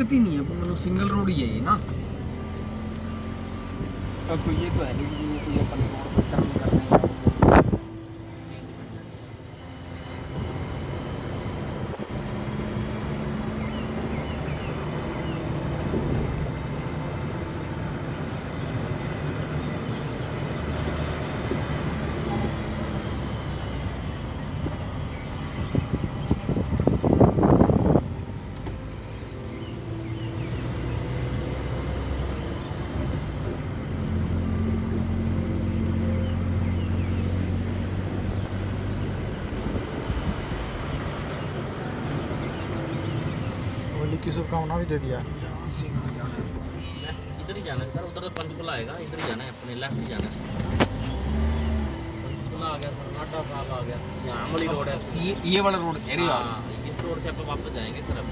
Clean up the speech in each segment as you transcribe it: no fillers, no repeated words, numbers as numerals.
दिक्कत ही नहीं है, मतलब सिंगल रोड ही है ये ना। अब कोई ये तो है नहीं कि कोई अपने रोड पर टर्न करने या की शुभकामना भी दे दिया। इधर ही जाना है सर, उधर पंचकुला आएगा, इधर ही जाना है, अपने लेफ्ट ही जाना है सर। पंचकुला आ गया सर, नाटा साहब आ गया, यहाँ अमली रोड है। ये वाला रोड कह रहे हो आप? हाँ, इस रोड से आप वापस जाएंगे सर अब।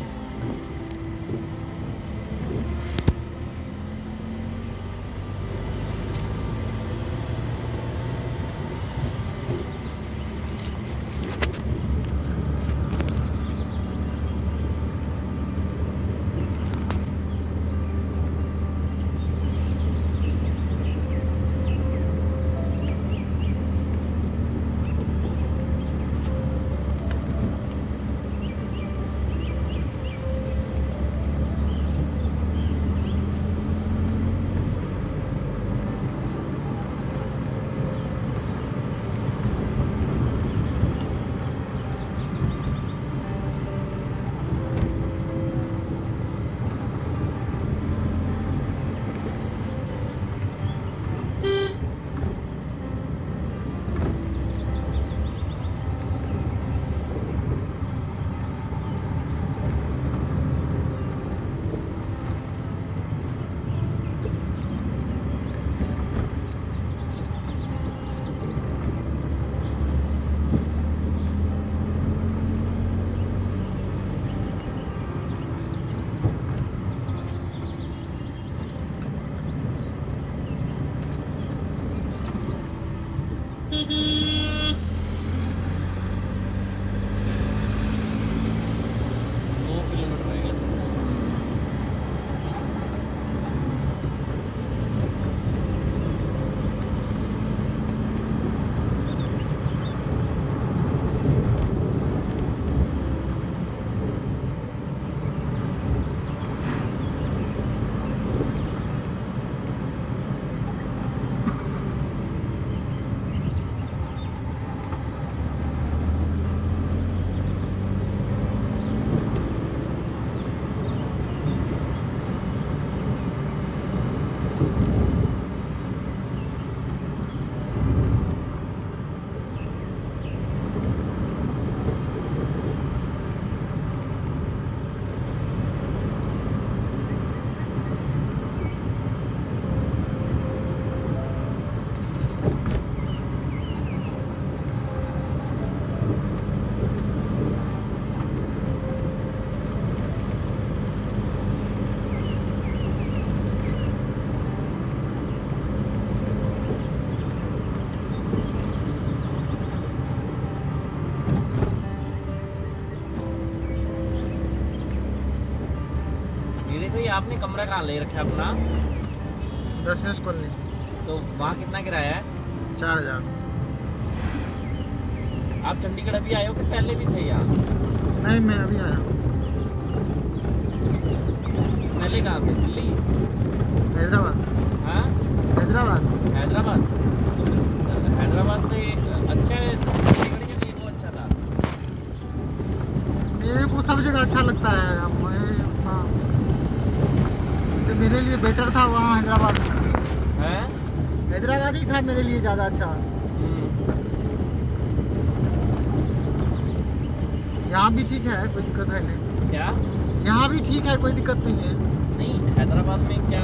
आपने कमरा कहाँ ले रखा अपना? 10 कॉलोनी। तो वहाँ कितना किराया है? 4000। आप चंडीगढ़ अभी आए हो कि पहले भी थे यहाँ? नहीं, मैं अभी आया। पहले कहाँ थे? दिल्ली? हैदराबाद। हाँ, हैदराबाद। हैदराबाद। हैदराबाद से अच्छा है चंडीगढ़ के लिए वो अच्छा था? मेरे को सब जगह अच्छा लगता है। हाँ, मेरे लिए बेटर था वहाँ हैदराबाद में। हैं? हैदराबाद ही था मेरे लिए ज़्यादा अच्छा। यहाँ भी ठीक है, कोई दिक्कत है नहीं। क्या? यहाँ भी ठीक है, कोई दिक्कत नहीं है। नहीं, हैदराबाद में क्या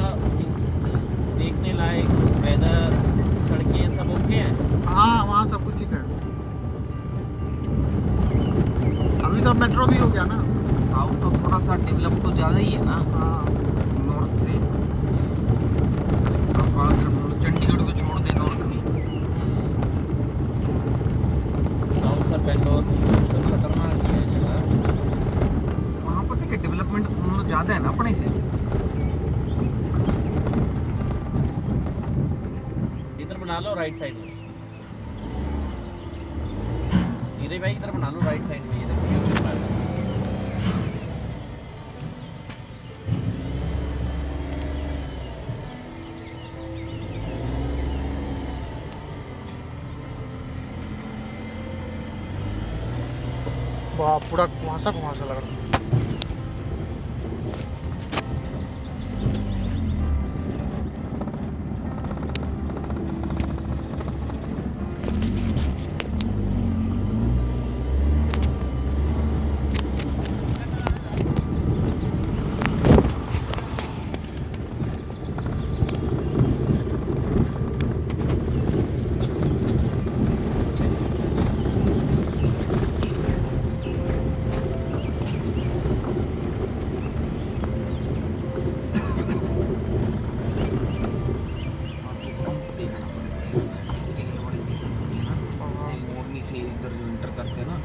देखने लायक, वेदर, सड़कें सब ओके हैं? हाँ, वहाँ सब कुछ ठीक है। अभी तो मेट्रो भी हो गया ना। साउथ तो थोड़ा सा डेवलप तो ज़्यादा ही है ना हाँ, नॉर्थ से। अब अगर चंडीगढ़ को छोड़ दे नॉर्थ में, साउथ सर बेंगलोर सब खतरनाक है जगह। वहाँ पता है कि डेवलपमेंट मतलब ज़्यादा है ना अपने से। इधर बना लो राइट साइड में, धीरे भाई इधर बना लो राइट साइड में, ये देखो ये भी बना लो। वाह पूरा कुहासा कुहासा लग रहा है। मोरनी से इधर जो इंटर करते हैं ना,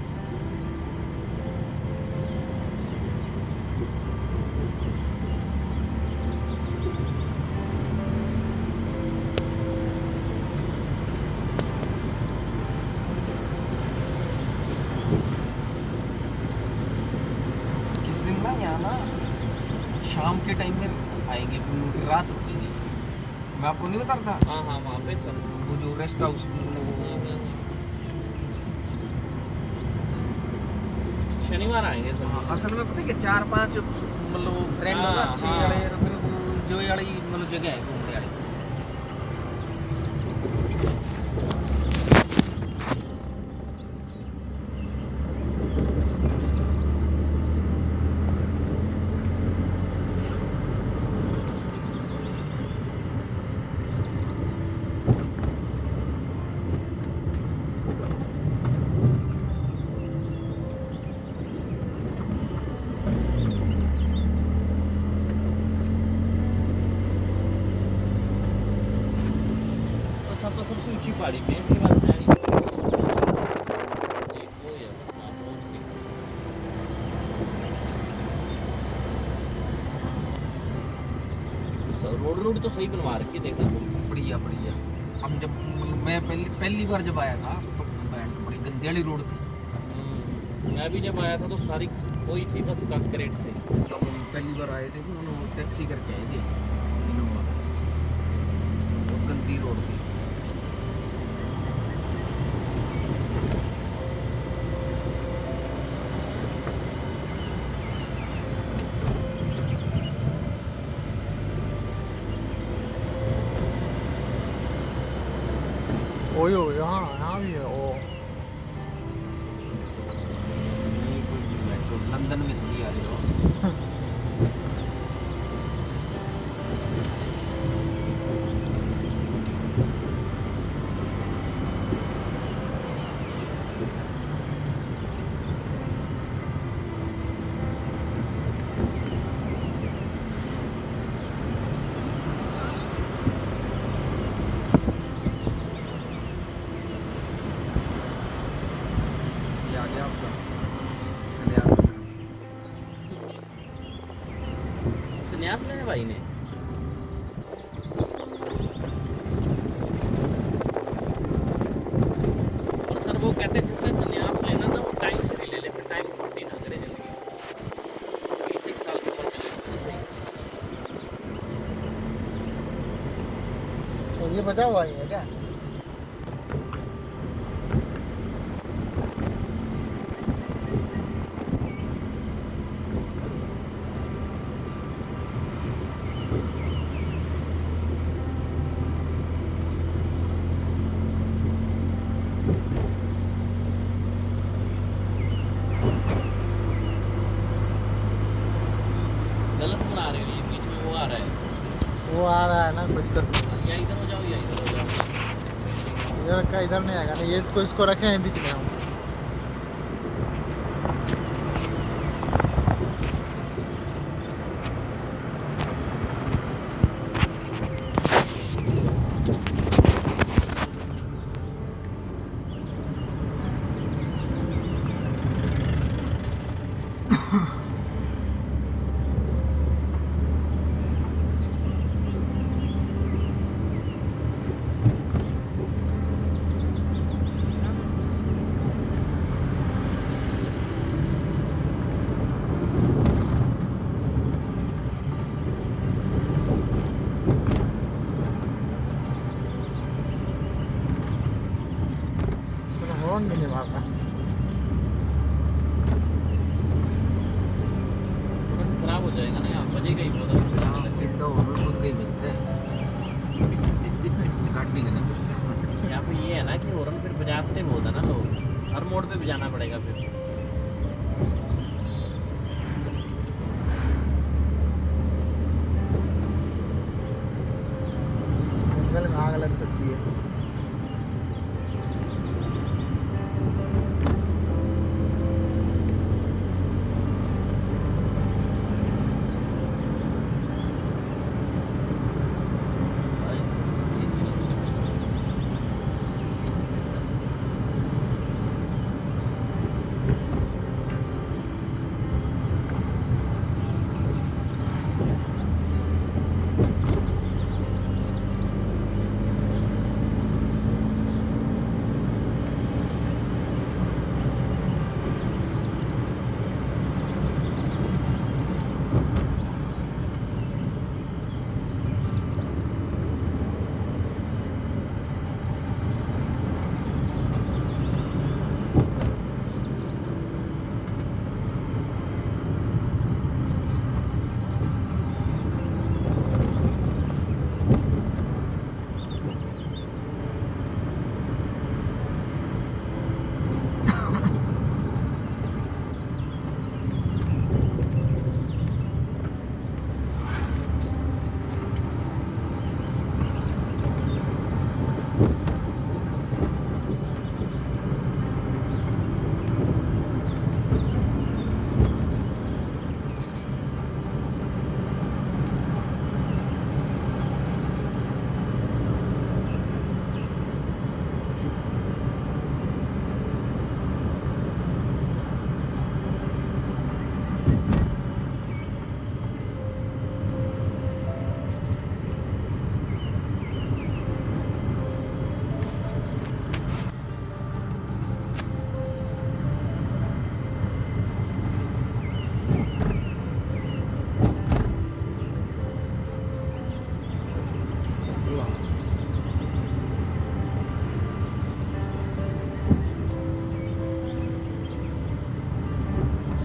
किस दिन ना यहाँ ना शाम के टाइम में आएंगे, रात रुकेंगे। मैं आपको नहीं बता रहा था हाँ हाँ वहाँ पे सर। वो जो रेस्ट हाउस, शनिवार आएंगे सर। असल में पता है कि 4-5 मतलब फ्रेंड हाँ, होगा अच्छे हाँ। वाले, फिर वो जो वाली मतलब जगह है घूमने वाली। तो सब तो सबसे ऊंची पहाड़ी पे है, इसके बाद है नहीं। एक वो ही है, वहाँ पहुँच के। रोड तो सही बनवा रखी है, देखना तुम। बढ़िया बढ़िया। हम जब मतलब मैं पहली बार जब आया था तो बैंड से बड़ी गंदी वाली रोड थी। मैं भी जब आया था तो सारी कोई थी बस कंक्रीट से। जब हम पहली बार आए थे तो उन्होंने टैक्सी करके आए थे इनोवा, बहुत गंदी रोड थी। ओयो यहाँ भी है ओ। नहीं कोई लंदन में थोड़ी आ रही हो। ये आ गया आपका संन्यास आश्रम। संन्यास लेने भाई ने। और सर वो कहते हैं जिसने संन्यास लेना ना वो टाइम से नहीं ले ले, फिर टाइम खोटी ना करे जिंदगी। 20 साल के बाद चले तो सही। तो ये बचा हुआ ही है क्या? गलत बना रहे हो, ये बीच में वो आ रहा है। वो आ रहा है ना, कोई दिक्कत नहीं। या इधर हो जाओ या इधर हो जाओ। इधर का इधर नहीं आएगा ना, ये तो इसको रखे हैं बीच में हम। लग सकती है।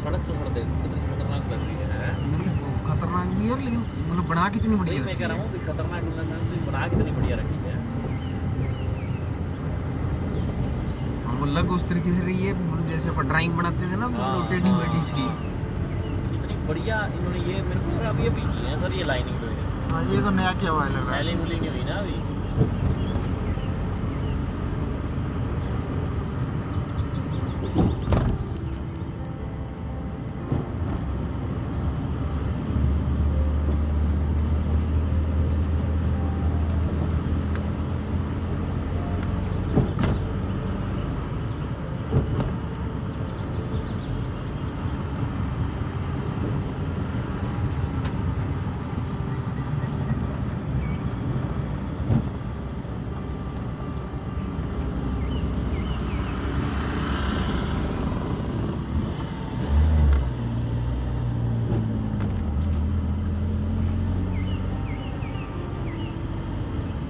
सड़क तो सड़क कितनी खतरनाक लग रही है। नहीं खतरनाक नहीं है, लेकिन मतलब बना कितनी वही बढ़िया मैं कह रखी रहा है। हूँ कि खतरनाक मतलब बना कितनी बढ़िया रखी है। हाँ, वो लग उस तरीके से रही है मतलब जैसे अपन ड्राइंग बनाते थे ना, मतलब टेढ़ी मेढ़ी सी। इतनी बढ़िया इन्होंने ये मेरे को लग रहा अभी अभी की है सर ये लाइनिंग तो ये हाँ ये तो नया किया हुआ है लग रहा है। पहले मिली नहीं हुई ना अभी।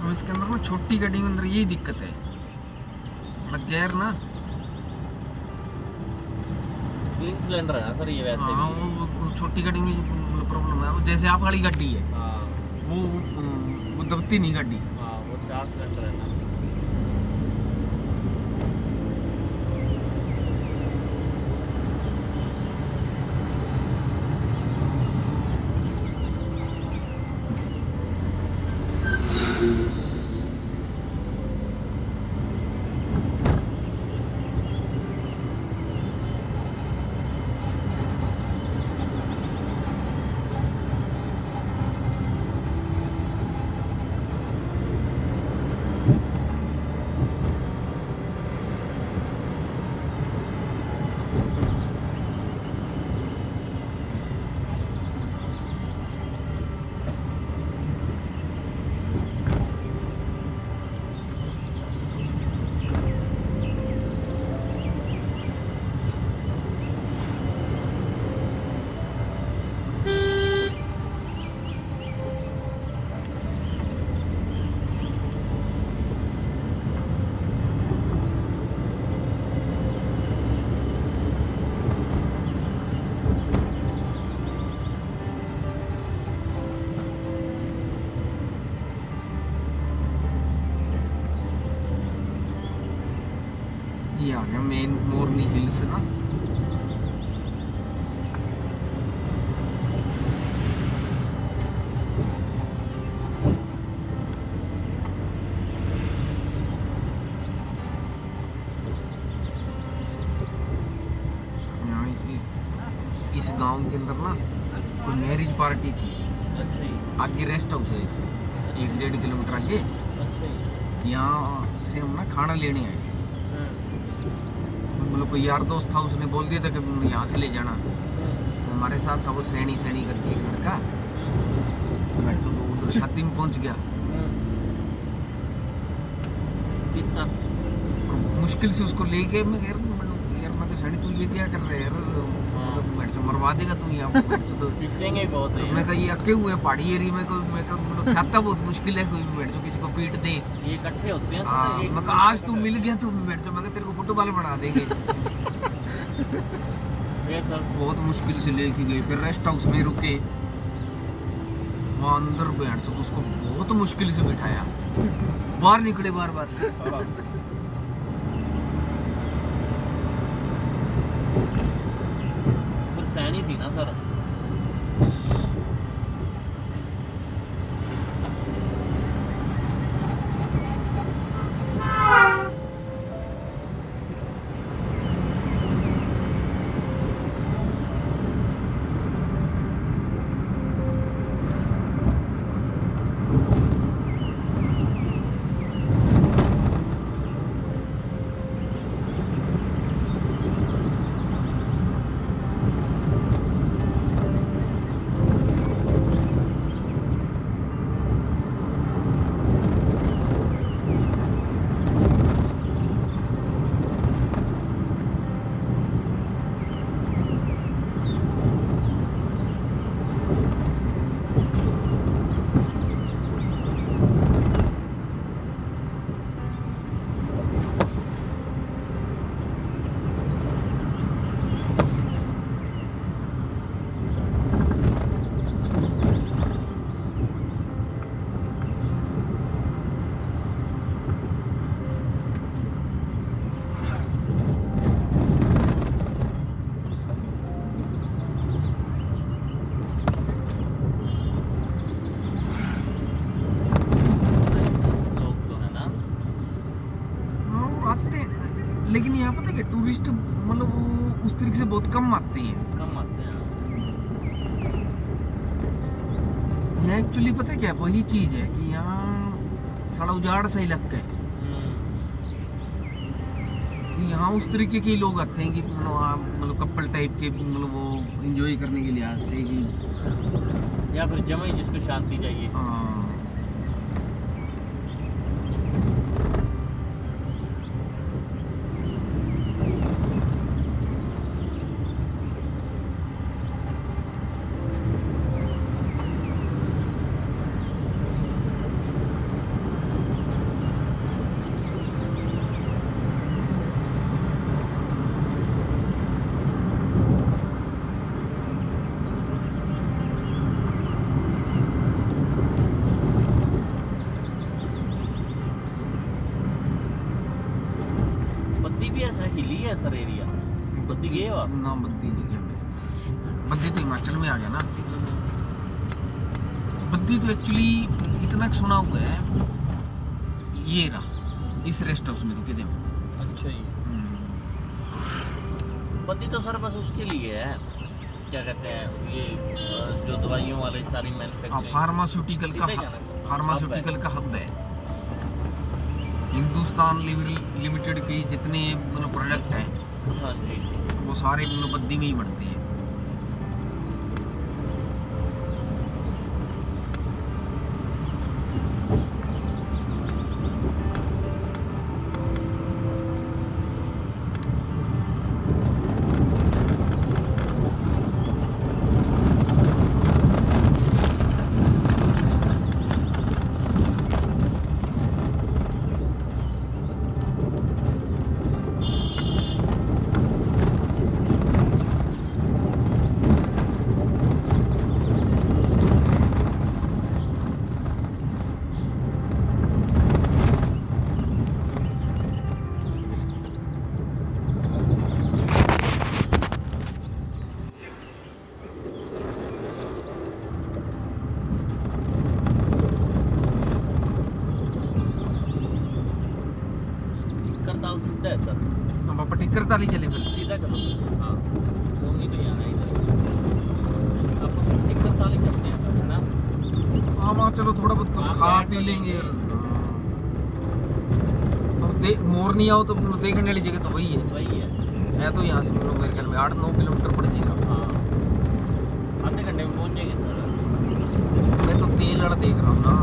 अब इसके अंदर ना छोटी गाड़ी के अंदर यही दिक्कत है, मतलब गेयर ना। 3 सिलेंडर है ना सर ये वैसे हाँ भी। वो छोटी गाड़ी में मतलब प्रॉब्लम है। अब जैसे आप वाली गाड़ी है हाँ वो दबती नहीं गाड़ी। हाँ वो 4 सिलेंडर है ना। ये आ गया मेन मोरनी हिल्स ना। इस गांव के अंदर ना कोई मैरिज पार्टी थी। अच्छा जी। आगे रेस्ट हाउस है 1-1.5 किलोमीटर आगे। अच्छा जी। यहाँ से हम ना खाना लेने आए। मतलब कोई यार दोस्त था, उसने बोल दिया था कि यहाँ से ले जाना। तो हमारे साथ था वो सैनी करके एक लड़का। मैं तो उधर शादी में पहुँच गया। फिर सर और मुश्किल से उसको लेके मैं यार मैं तो सैनी तू ये क्या कर रहे यार, मतलब मेरे से मरवा देगा तू यहाँ पे। तो पीटेंगे बहुत है। मैं कहा ये अके हुए हैं पहाड़ी एरिया में, कोई मैं कहा खाता बहुत मुश्किल है, कोई बैठ जो किसी को पीट दे। ये इकट्ठे होते हैं हाँ, सर। मैं कहा आज तू मिल गया तू बैठ जो, मैं कहा तेरे को फुटबॉल बना देंगे। ये सर बहुत मुश्किल से लेके गए, फिर रेस्ट हाउस में रुके, वहाँ अंदर बैठ तो उसको बहुत मुश्किल से बिठाया, बाहर निकले बार फिर सैनी थी ना सर। लेकिन यहाँ पता है क्या, टूरिस्ट मतलब वो उस तरीके से बहुत कम आते हैं। कम आते हैं। यहाँ एक्चुअली पता है क्या, वही चीज है कि यहाँ सारा उजाड़ सा इलाका है। तो यहाँ उस तरीके के लोग आते हैं कि मतलब कपल टाइप के, मतलब वो एंजॉय करने के लिहाज से कि या फिर जमा ही जिसको शांति चाहिए। हाँ। बद्दी भी ऐसा हिली है सर एरिया। बद्दी गए हो आप? ना बद्दी नहीं गया मैं, बद्दी तो हिमाचल में आ गया ना। बद्दी तो एक्चुअली इतना सुना हुआ है, ये रहा इस रेस्ट हाउस में रुके थे हम। अच्छा जी। बद्दी तो सर बस उसके लिए है, क्या कहते हैं ये जो दवाइयों वाले सारी मैन्युफैक्चरिंग, फार्मास्यूटिकल का सीधे जाना सर। फार्मास्यूटिकल का हब है। हिंदुस्तान लिमिटेड की जितने मतलब प्रोडक्ट हैं हाँ जी। वो सारे मतलब बद्दी में ही बनते हैं। थोड़ा बहुत कुछ हाँ, खा बैठ पी तो लेंगे। लेंगे। अब मोर नहीं आओ तो देखने वाली जगह तो वही वही है तो यहाँ से हम लोग मेरे ख्याल में 8-9 किलोमीटर पड़ जाएगा। हाँ आधे घंटे में पहुंच जाएंगे सर। मैं तो तेल वाला देख रहा हूँ ना,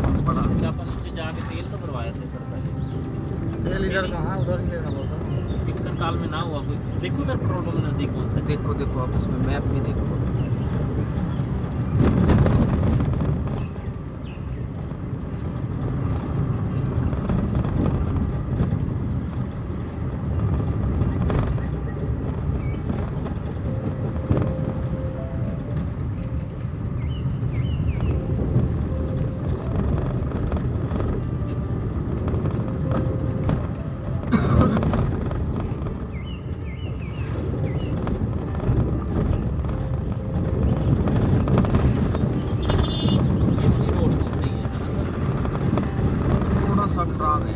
कम पड़ा। फिर अपन नीचे जाके तेल तो भरवाए थे सर पहले। तेल इधर कहाँ, उधर ही लेना पड़ता। टिक्कर ताल में ना हुआ कोई। देखो सर पेट्रोल पंप नजदीक कौन सा है। देखो देखो आप इसमें मैप में देखो। ये अपनी रोड तो सही है ना सर। थोड़ा सा खराब है।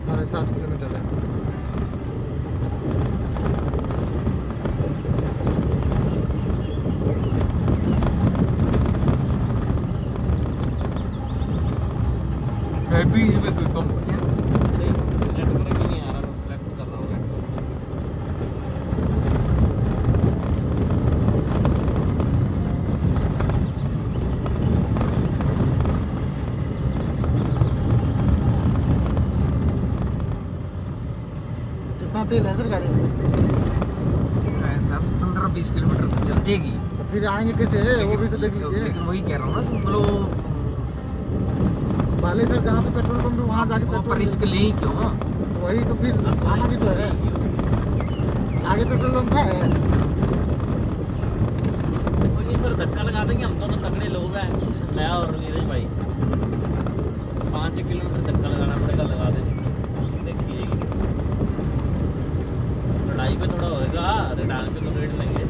साढ़े 7 किलोमीटर है। है भी इसमें कोई कम क्या? नेटवर्क ही नहीं आ रहा, मैं सेलेक्ट कर रहा हूँ नेटवर्क। कितना तेल है सर गाड़ी में? ऐसा 15-20 किलोमीटर तो चल जाएगी। तो फिर आएंगे कैसे, वो भी तो देख लीजिए। लेकिन वही कह रहा हूँ ना कि मतलब बालेसर जहाँ पे पेट्रोल पंप है वहाँ जाके वो पर पेट्रोल रिस्क ले ही क्यों? तो वही तो फिर आना भी तो है। आगे पेट्रोल पंप है। कोई नहीं सर, धक्का लगा देंगे, हम दोनों तगड़े लोग हैं, मैं और नीरज भाई। 5 किलोमीटर धक्का लगाना पड़ेगा, लगा देंगे, देख लीजिएगी। लड़ाई पे थोड़ा होएगा, रिटायर पे तो रेट लेंगे।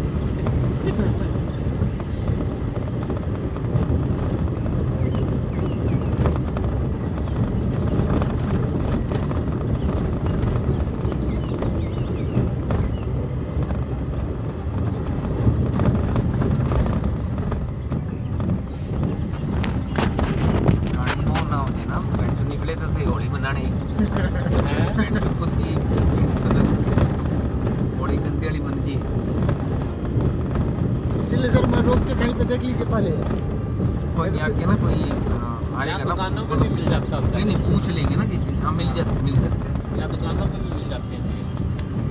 गाड़ी को ना हो ना बैंड से निकले तो थे होली मनाने। बैंड तो खुद की बड़ी गंदी वाली बन जी। इसीलिए सर मैं रोक के कहीं पे देख लीजिए पहले। कोई नहीं आके ना कोई आएगा यहाँ ना। दुकानों पे भी मिल जाता है। नहीं नहीं पूछ लेंगे ना किसी। हाँ मिल जाते हैं। यहाँ दुकानों पे भी मिल जाते हैं।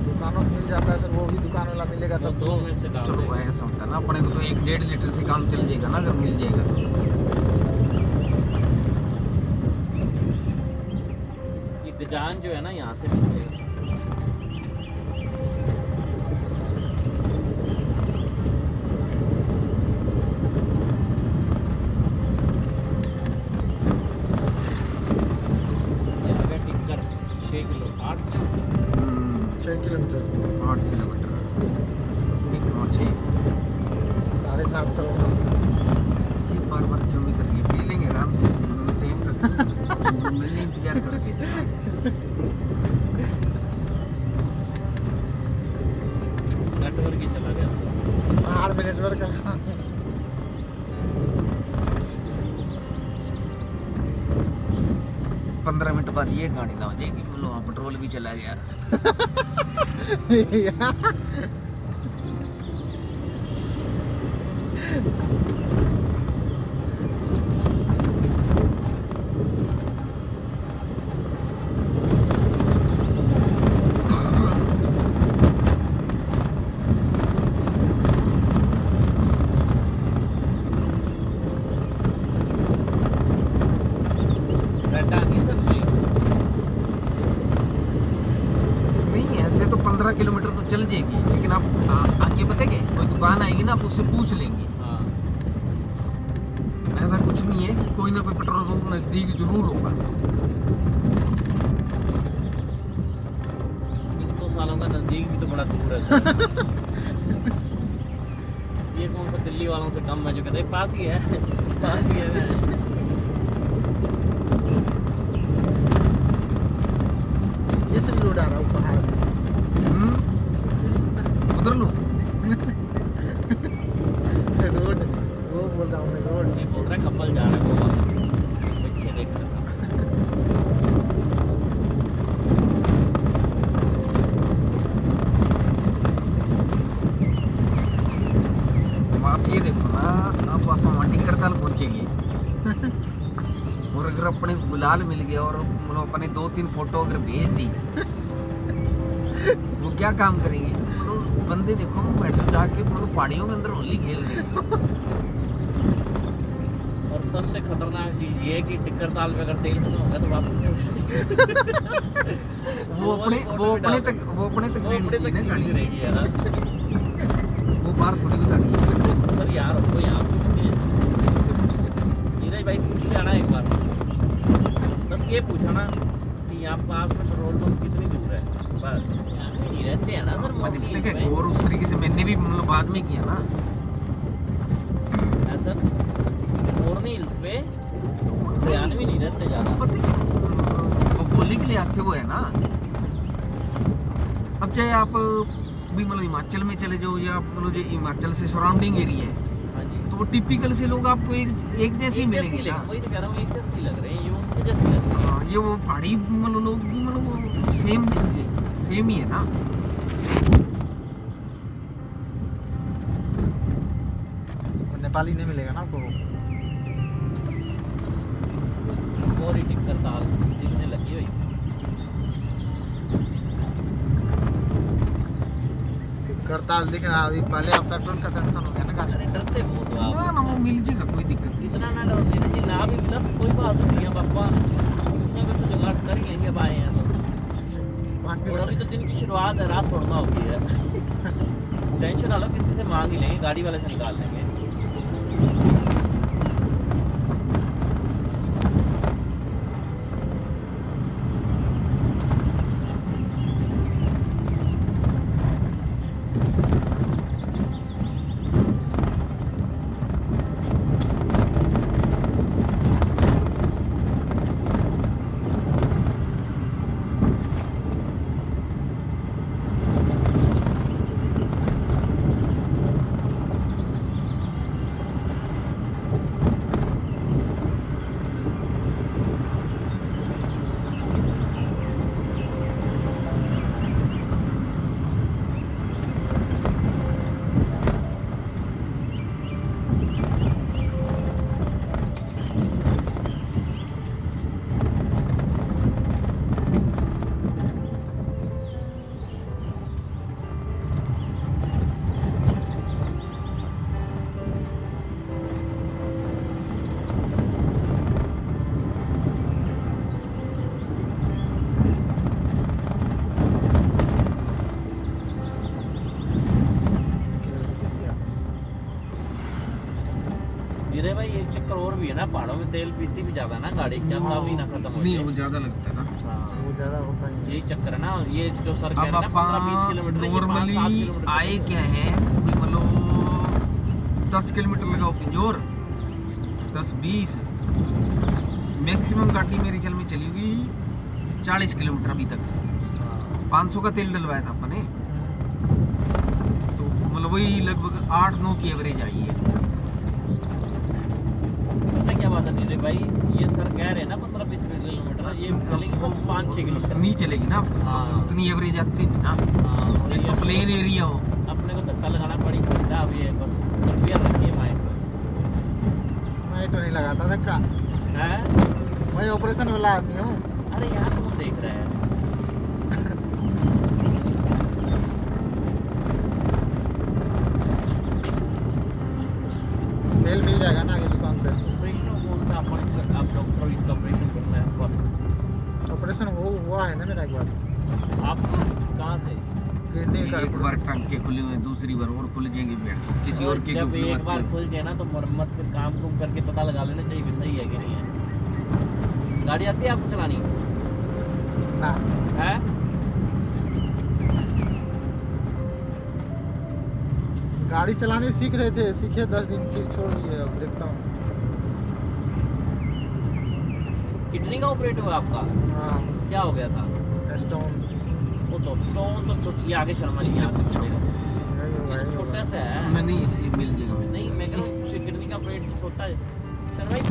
दुकानों में मिल जाता है सर, वो भी दुकान वाला मिलेगा तो तब 2 में से डाल चलो देंगे। ऐसा होता है ना, अपने को तो 1-1.5 लीटर से काम चल जाएगा ना अगर मिल जाएगा तो। ये गजान जो है ना, यहाँ से मिल जाएगा। ये आ गया टिक्कर 6 किलो 8 किलोमीटर। 6 किलोमीटर 8 किलोमीटर ठीक पहुँचे। 750। ये बार क्यों भी करेंगे, पी लेंगे आराम से। टाइम रखेंगे, मिलने इंतजार करके। नेटवर्क ही चला गया। पहाड़ में नेटवर्क है। 15 मिनट बाद ये गाड़ी ना हो जाएगी, बोलो हाँ पेट्रोल भी चला गया। रेड आ गई सर सुई। नहीं ऐसे तो 15 किलोमीटर तो चल जाएगी, लेकिन आप आगे पता है क्या, कोई दुकान आएगी ना आप उससे पूछ लेंगे। हाँ ऐसा कुछ नहीं है कि कोई ना कोई पेट्रोल पंप नजदीक जरूर होगा। इन 2 सालों का नजदीक भी तो बड़ा दूर है सर। ये कौन सा दिल्ली वालों से कम है जो कहते हैं पास ही है पास ही है। ये से लोड आ रहा है पहाड़ हम्म, उधर लो। रोड वो बोल रहा हूँ मैं रोड नहीं बोल रहा कपल जा रहा है गोवा पीछे देख रहा था। अब आप ये देखो ना, अब आप मंडी करताल पहुंचेंगे और अगर अपने को गुलाल मिल गया और मतलब अपने 2-3 फोटो अगर भेज दी वो क्या काम करेंगे? मतलब बंदे देखो बैठो जाके मतलब पहाड़ियों के अंदर होली खेल रहे हैं। और सबसे खतरनाक चीज ये है कि टिक्कर ताल में अगर तेल खत्म होगा तो वापस कैसे वो अपने तक रहनी चाहिए ना गाड़ी। रहेगी यार। वो बाहर थोड़ी बतानी है। सर यार हमको यहाँ पूछनी है इससे पूछ लेते हैं। नीरज भाई पूछ के आना एक बार। बस ये पूछा ना कि यहाँ पास में पेट्रोल पंप कितनी दूर है, बस यहाँ भी नहीं रहते हैं ना सर मैंने मोटी देखा में। और उस तरीके से मैंने भी मतलब बाद में किया ना। है सर मोरनी हिल्स पे ध्यान भी नहीं रहते ज़्यादा। पता है वो बोली के लिहाज से वो है ना। अब चाहे आप भी मतलब हिमाचल में चले जाओ या मतलब जो हिमाचल से सराउंडिंग एरिया है हाँ जी तो वो टिपिकल से लोग आपको एक जैसे ही एक जैसी मिलेंगे ना। वही तो कह रहा हूँ एक जैसी लग रहे हैं ये उनके जैसी लग रही है। हाँ, ये वो पहाड़ी मतलब लोग भी मतलब वो सेम ही है ना। नेपाली नहीं मिलेगा ना आपको। और ही टिक्कर ताल दिखने लगी हुई। करताल दिख रहा अभी, पहले अब पेट्रोल का टेंशन हो गया ना गाड़ी। अरे डरते बहुत हो ना आप। ना वो मिल जाएगा, कोई दिक्कत नहीं। इतना ना डरो नीरज जी, ना भी मिला तो कोई बात नहीं है पापा, उसमें कुछ तो जुगाड़ कर ही लेंगे अब आए हैं तो। और अभी तो दिन की शुरुआत है, रात थोड़ा होगी है। टेंशन ना लो, किसी से मांग ही लेंगे, गाड़ी वाले से निकाल लेंगे। गिरे भाई एक चक्कर और भी है ना, पहाड़ों में तेल पीती भी ज्यादा ना गाड़ी, क्या भी ना खत्म हो नहीं जाए। वो ज्यादा लगता है ना। हाँ, वो ज़्यादा होता ही है। यही चक्कर है ना, ये जो सर कह रहे अब हैं ना 15-20 आप किलोमीटर, ये 5-7 नॉर्मली किलोमीटर आए चलेंगे। क्या हैं कोई मतलब 10 किलोमीटर लगाओ पिंजोर, 10-20 मैक्सिमम गाड़ी मेरे ख्याल में चली होगी 40 किलोमीटर अभी तक। हाँ, 500 का तेल डलवाया था अपने, तो मतलब वही लगभग 8-9 की एवरेज आई है। पता क्या बात है नीरे भाई, ये सर कह रहे हैं ना 15-20 किलोमीटर, ये चलेंगे बस 5-6 किलोमीटर। नहीं चलेगी ना, हाँ। उतनी एवरेज आती नहीं ना। हाँ, और एक ये तो प्लेन एरिया हो। अपने को धक्का लगाना पड़ी सकता है, अब ये बस प्रिपेयर रखिए माइंड मैं तो नहीं लगाता धक्का, है। मैं ऑपरेशन वाला आदमी हूँ। अरे यहाँ तो हम देख रहे हैं। तेल मिल जाएगा ना आगे दुकान पे। ऑपरेशन कौन सा आप डॉक्टर इसका ऑपरेशन करना है आपको? ऑपरेशन हुआ है ना मेरा एक बार, आप कहाँ से? किडनी का एक बार टंग के खुले हुए, दूसरी बार और खुल जाएंगे बेड, किसी और के जब खुले एक मत बार करो। खुल जाए ना तो मरम्मत फिर काम कुम करके पता लगा लेना चाहिए कि सही है कि नहीं है। गाड़ी आती है आपको चलानी ना, है? गाड़ी चलाने सीख रहे थे, सीखे 10 दिन फिर छोड़ दिए, अब देखता हूँ। किडनी का ऑपरेट हुआ आपका? हाँ, क्या हो गया था? स्टोन वो तो स्टोन तो छोटी आगे शर्मा नहीं इससे आ सकते। यही होगा, यही छोटा होगा। सा है। मैं नहीं, इसे मिल जाएगा। नहीं मैं कह रहा हूँ किडनी का ऑपरेट छोटा है। चल भाई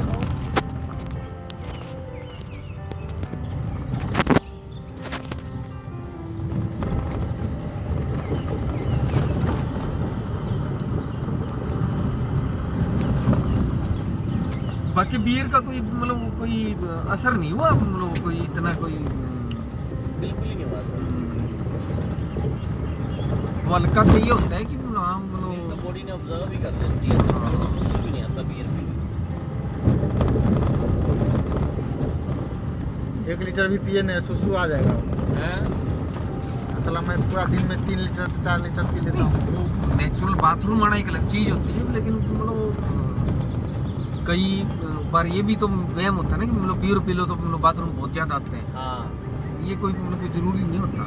बाकी बियर का कोई मतलब कोई असर नहीं हुआ, मतलब कोई इतना कोई बिल्कुल ही नहीं हुआ सर। वो हल्का से ये होता है कि हाँ तो मतलब बॉडी ने ऑब्जर्व ही कर लेती है, तो सुस्त भी नहीं आता बियर भी। 1 लीटर भी पिए नहीं, सुसु आ जाएगा। हैं? असल मैं पूरा दिन में 3 लीटर 4 लीटर पी लेता हूँ। नेचुरल बाथरूम आना एक अलग चीज होती है, लेकिन मतलब कई बार ये भी तो वहम होता है ना कि मतलब बियर पी लो तो मतलब बाथरूम बहुत ज्यादा आते हैं। हाँ ये कोई मतलब कोई जरूरी नहीं होता।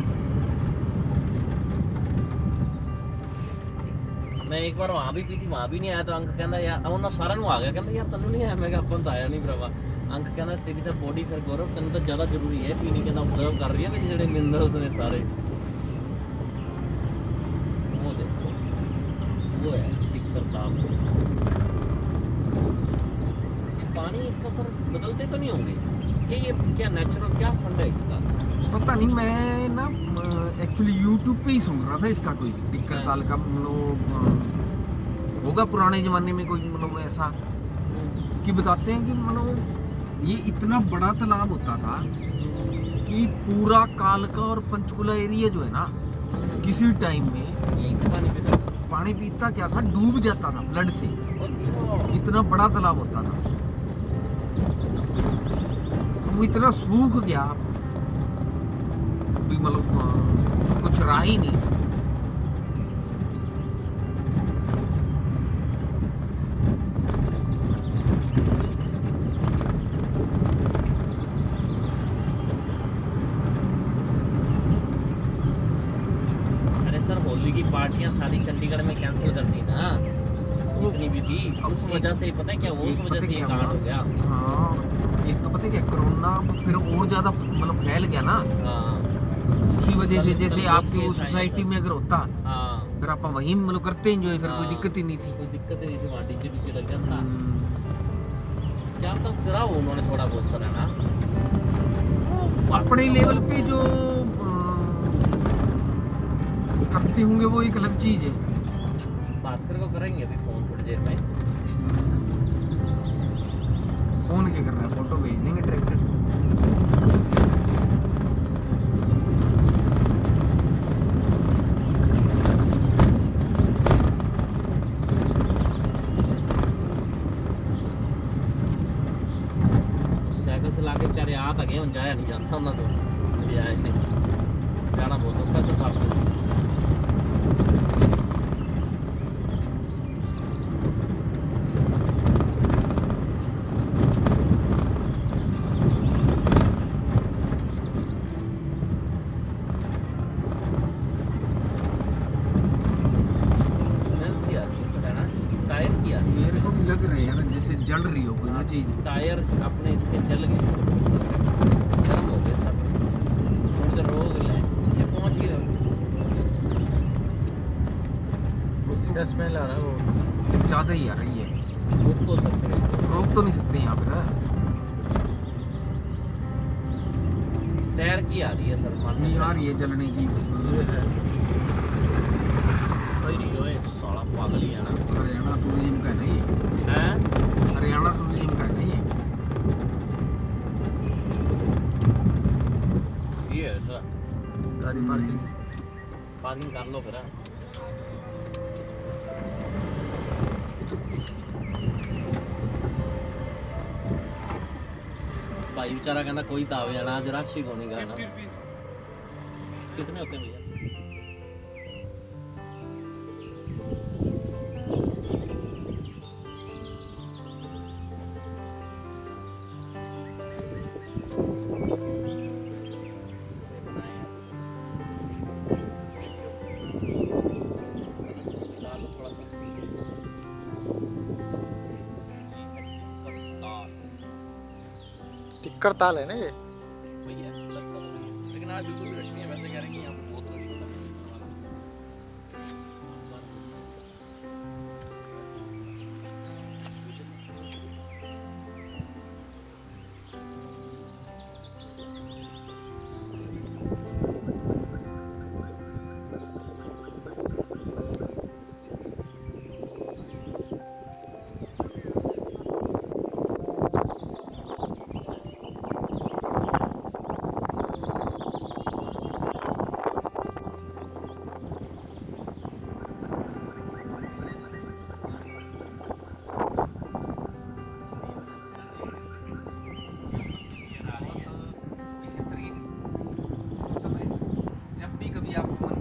मैं एक बार वहाँ भी पी थी, वहाँ भी नहीं आया, तो अंक कहना यार उन्होंने सारा आ गया, कहना यार तनु नहीं आया। मैं कहा अपन तो आया नहीं भरावा। अंक कहना तेरी तो बॉडी फिर गौरव तेन तो ज़्यादा जरूरी है पीने के, ऑब्जर्व कर रही है कि जेडे मिनरल्स ने सारे। वो देखो वो है दिक्कत आपको। पानी इसका सर बदलते तो नहीं होंगे कि ये क्या नेचुरल क्या फंड है इसका? पता नहीं, मैं ना एक्चुअली यूट्यूब पे ही सुन रहा था इसका कोई टिक्कर ताल का मतलब होगा पुराने जमाने में कोई मतलब ऐसा कि बताते हैं कि मतलब ये इतना बड़ा तालाब होता था कि पूरा कालका और पंचकुला एरिया जो है ना किसी टाइम में यही से पानी पीता था। पानी पीता क्या था, डूब जाता था फ्लड से। अच्छा इतना बड़ा तालाब होता था, वो इतना सूख गया भी मतलब कुछ रहा ही नहीं। अरे सर होली की पार्टियां सारी चंडीगढ़ में कैंसिल कर दी ना, जितनी भी थी। उस वजह से पता है क्या, वो उस वजह से ये कांड हो गया। हाँ, एक तो पता है क्या, कोरोना फिर और ज्यादा मतलब फैल गया ना। हाँ उसी वजह से जैसे तब आपके वो केस आए सोसाइटी सर। में अगर होता हाँ फिर आप वहीं मतलब करते एंजॉय, फिर कोई हाँ। दिक्कत ही नहीं थी। कोई दिक्कत ही नहीं थी, वहाँ डीजे डीजे लग जाता। क्या तो करा वो उन्होंने थोड़ा बहुत सर है ना अपने लेवल पे जो करते होंगे वो एक अलग चीज है। भास्कर को करेंगे अभी फोन थोड़ी देर में। फोन क्या कर रहा है, फोटो भेज देंगे ट्रैक्टर। साइकिल चला के बेचारे आ तो गए, हम जाया नहीं जाता ना, तो कभी आए नहीं जाना बहुत औखा सब आपको। स्मेल सी आ रही है सर है ना, टायर की आ रही है। मेरे को भी लग रहा है यार जैसे जल रही हो कोई ना चीज। टायर अपने इसके जल गए, गर्म हो गए सब। थोड़ी देर रोक लें, ये पहुंच ही रहे। उसका स्मेल आ रहा है वो। ज्यादा ही आ रही है, उसको सब रोक तो नहीं सकते यहाँ पे ना। टायर की आ रही है सर, मानने नहीं आ रही है जलने की। ये है। ओए साला पागल ही है ना। हरियाणा टूरिज्म का है ना ये, हैं? हरियाणा टूरिज्म का है ना ये। ये है सर, गाड़ी पार्किंग। पार्किंग कर लो फिर। भाई बेचारा कहना कोई तो आवे जाना, आज रश ही कोनी गाना। कितने होते हैं भैया? डालो थोड़ा सा। टिक्करताल है ना ये? वही है, लगता तो वही है। लेकिन आज बिल्कुल भी रश नहीं है, वैसे कह रहे हैं कि यहाँ पे बहुत रश होता है। बेहतरीन उस समय जब भी कभी आपको मन